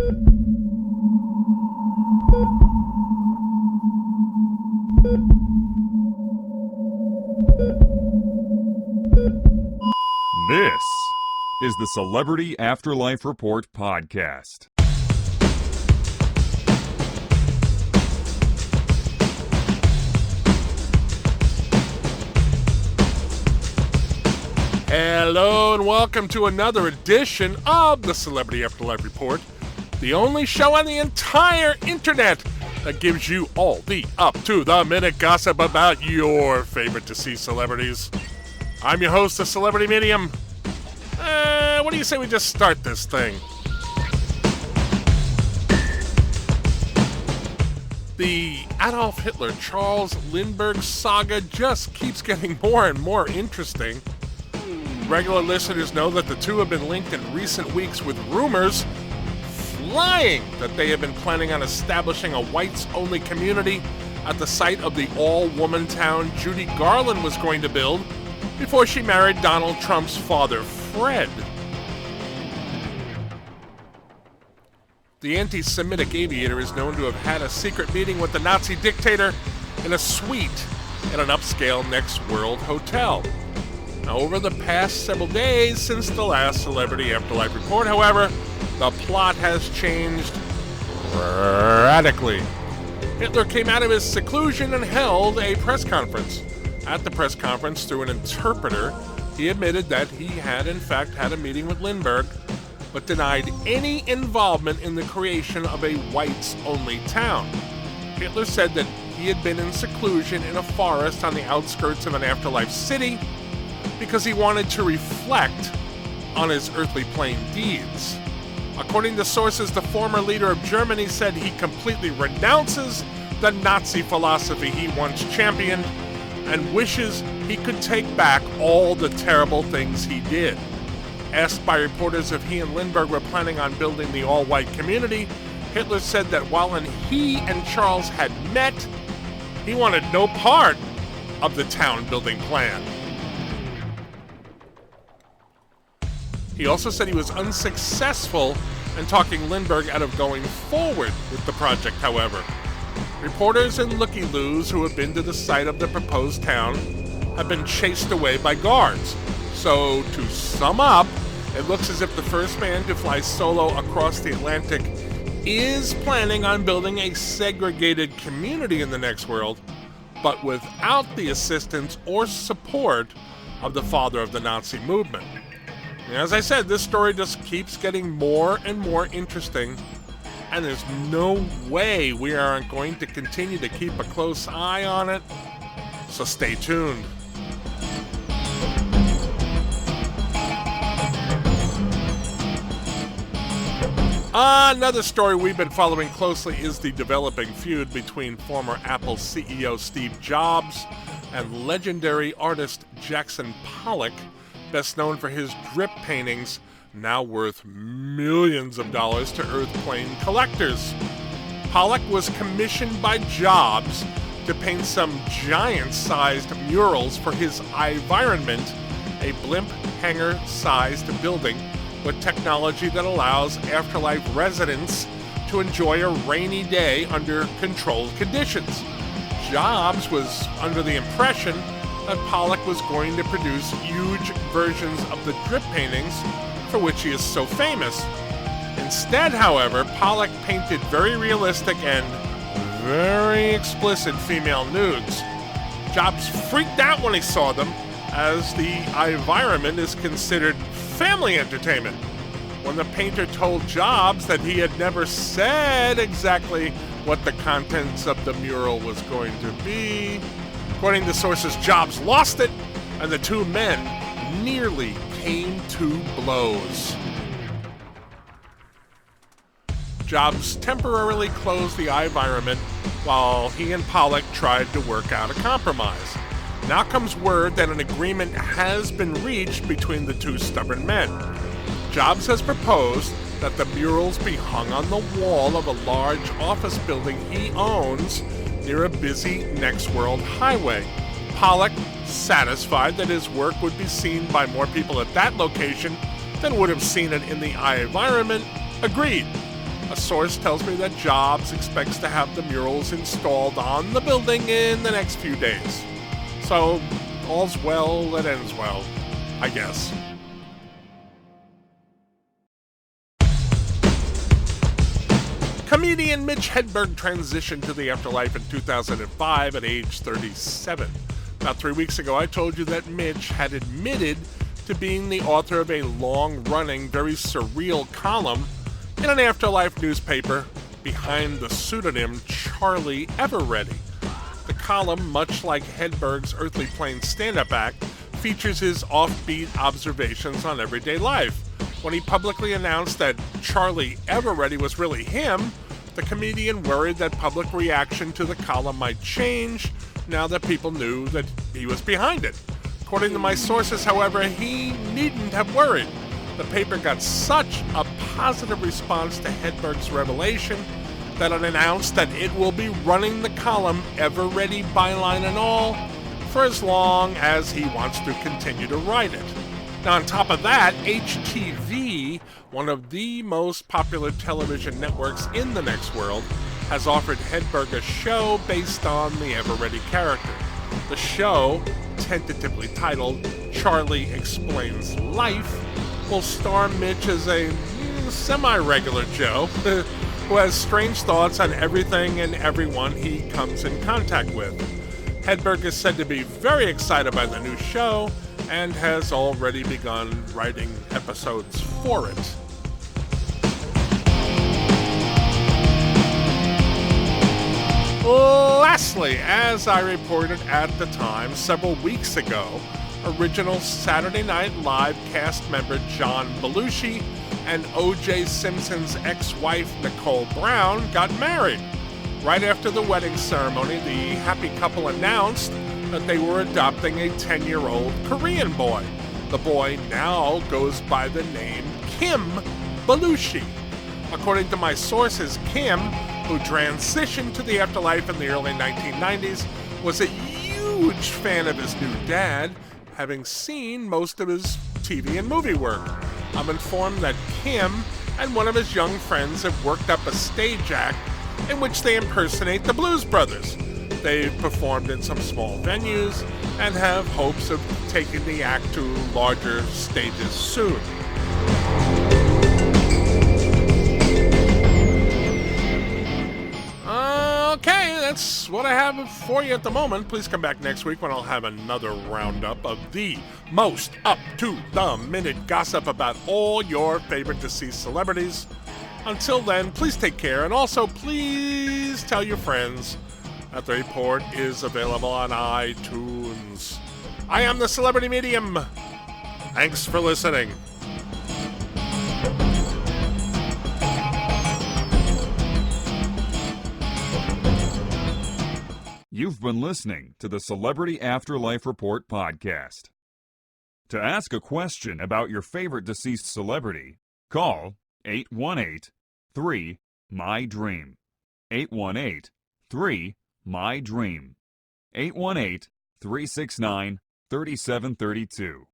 This is the Celebrity Afterlife Report podcast. Hello and welcome to another edition of the Celebrity Afterlife Report, the only show on the entire internet that gives you all the up-to-the-minute gossip about your favorite deceased celebrities. I'm your host, the Celebrity Medium. What do you say we just start this thing? The Adolf Hitler, Charles Lindbergh saga just keeps getting more and more interesting. Regular listeners know that the two have been linked in recent weeks with rumors flying that they have been planning on establishing a whites-only community at the site of the all-woman town Judy Garland was going to build before she married Donald Trump's father, Fred. The anti-Semitic aviator is known to have had a secret meeting with the Nazi dictator in a suite at an upscale Next World hotel. Now, over the past several days since the last Celebrity Afterlife Report, however, the plot has changed radically. Hitler came out of his seclusion and held a press conference. At the press conference, through an interpreter, he admitted that he had in fact had a meeting with Lindbergh, but denied any involvement in the creation of a whites-only town. Hitler said that he had been in seclusion in a forest on the outskirts of an afterlife city because he wanted to reflect on his earthly plain deeds. According to sources, the former leader of Germany said he completely renounces the Nazi philosophy he once championed and wishes he could take back all the terrible things he did. Asked by reporters if he and Lindbergh were planning on building the all-white community, Hitler said that while he and Charles had met, he wanted no part of the town-building plan. He also said he was unsuccessful in talking Lindbergh out of going forward with the project, however. Reporters and looky-loos who have been to the site of the proposed town have been chased away by guards. So, to sum up, it looks as if the first man to fly solo across the Atlantic is planning on building a segregated community in the next world, but without the assistance or support of the father of the Nazi movement. As I said, this story just keeps getting more and more interesting, and there's no way we aren't going to continue to keep a close eye on it, so stay tuned. Another story we've been following closely is the developing feud between former Apple CEO Steve Jobs and legendary artist Jackson Pollock, best known for his drip paintings, now worth millions of dollars to earth-plane collectors. Pollock was commissioned by Jobs to paint some giant-sized murals for his environment, a blimp hangar-sized building with technology that allows afterlife residents to enjoy a rainy day under controlled conditions. Jobs was under the impression that Pollock was going to produce huge versions of the drip paintings for which he is so famous. Instead, however, Pollock painted very realistic and very explicit female nudes. Jobs freaked out when he saw them, as the environment is considered family entertainment. When the painter told Jobs that he had never said exactly what the contents of the mural was going to be, according to sources, Jobs lost it, and the two men nearly came to blows. Jobs temporarily closed the environment while he and Pollock tried to work out a compromise. Now comes word that an agreement has been reached between the two stubborn men. Jobs has proposed that the murals be hung on the wall of a large office building he owns near a busy Next World highway. Pollock, satisfied that his work would be seen by more people at that location than would have seen it in the environment, agreed. A source tells me that Jobs expects to have the murals installed on the building in the next few days. So, all's well that ends well, I guess. Comedian Mitch Hedberg transitioned to the afterlife in 2005 at age 37. About 3 weeks ago, I told you that Mitch had admitted to being the author of a long-running, very surreal column in an afterlife newspaper behind the pseudonym Charlie Everready. The column, much like Hedberg's Earthly Plane stand-up act, features his offbeat observations on everyday life. When he publicly announced that Charlie Everready was really him, the comedian worried that public reaction to the column might change now that people knew that he was behind it. According to my sources, however, he needn't have worried. The paper got such a positive response to Hedberg's revelation that it announced that it will be running the column Everready byline and all for as long as he wants to continue to write it. Now, on top of that, HTV, one of the most popular television networks in the next world, has offered Hedberg a show based on the Everready character. The show, tentatively titled Charlie Explains Life, will star Mitch as a semi-regular Joe who has strange thoughts on everything and everyone he comes in contact with. Hedberg is said to be very excited by the new show and has already begun writing episodes for it. Lastly, as I reported at the time several weeks ago, original Saturday Night Live cast member John Belushi and O.J. Simpson's ex-wife Nicole Brown got married. Right after the wedding ceremony, the happy couple announced that they were adopting a 10-year-old Korean boy. The boy now goes by the name Kim Belushi. According to my sources, Kim, who transitioned to the afterlife in the early 1990s, was a huge fan of his new dad, having seen most of his TV and movie work. I'm informed that Kim and one of his young friends have worked up a stage act in which they impersonate the Blues Brothers. They've performed in some small venues and have hopes of taking the act to larger stages soon. Okay, that's what I have for you at the moment. Please come back next week when I'll have another roundup of the most up-to-the-minute gossip about all your favorite deceased celebrities. Until then, please take care, and also please tell your friends that the report is available on iTunes. I am the Celebrity Medium. Thanks for listening. You've been listening to the Celebrity Afterlife Report podcast. To ask a question about your favorite deceased celebrity, call 818-3-MY-DREAM. 818-3-MY-DREAM. 818-369-3732.